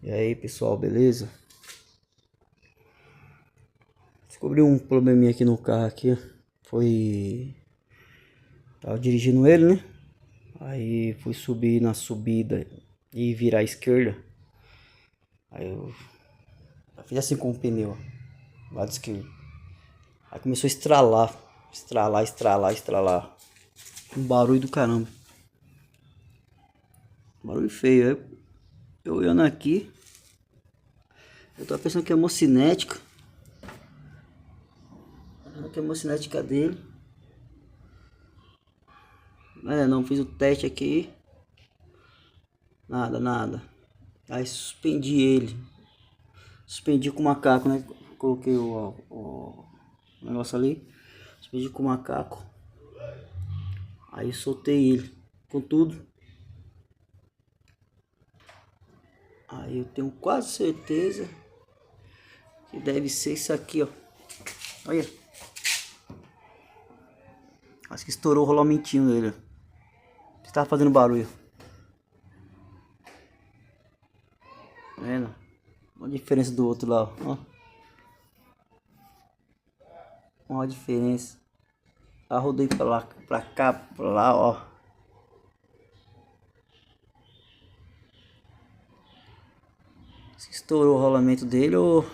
E aí pessoal, beleza? Descobri um probleminha aqui no carro aqui. Tava dirigindo ele, né? Aí fui subir na subida e virar à esquerda. Aí eu fiz assim com o pneu, ó, lado esquerdo. Aí começou a estralar. Estralar. Um barulho do caramba. Barulho feio. Aí eu olhando aqui, eu tava pensando que é hemocinética. Que é a hemocinética dele. Não, fiz o teste aqui. Nada. Aí suspendi ele. Suspendi com o macaco, né? Coloquei o negócio ali. Suspendi com o macaco. Aí soltei ele com tudo. Aí eu tenho quase certeza que deve ser isso aqui, ó. Olha. Acho que estourou o rolamentinho dele. Estava fazendo barulho. Tá vendo? Olha a diferença do outro lá, ó. Olha a diferença. Aí rodei pra lá, pra cá, pra lá, ó. Se estourou o rolamento dele ou...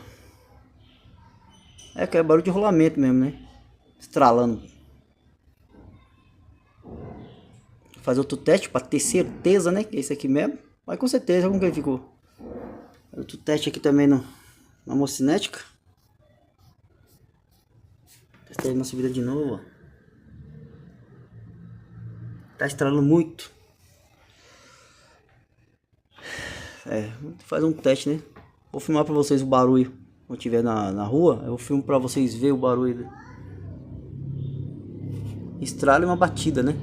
É que é barulho de rolamento mesmo, né? Estralando. Vou fazer outro teste pra ter certeza, né? Que é esse aqui mesmo. Mas com certeza, como que ele ficou? Outro teste aqui também na hemocinética. Testei na subida de novo, ó. Tá estralando muito. Vou fazer um teste, né? Vou filmar pra vocês o barulho. Quando estiver na rua, eu filmo pra vocês verem o barulho. Estralo e uma batida, né?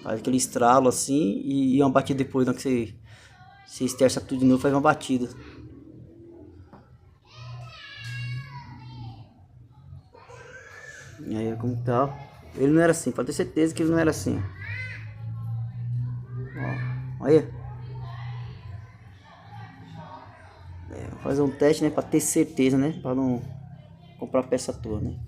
Faz aquele estralo assim e uma batida depois, né? Que você esterça tudo de novo, faz uma batida. E aí, como tá? Ele não era assim, pode ter certeza que ele não era assim. Ó, olha. Vou fazer um teste, né? Pra ter certeza, né? Pra não comprar peça toda, né?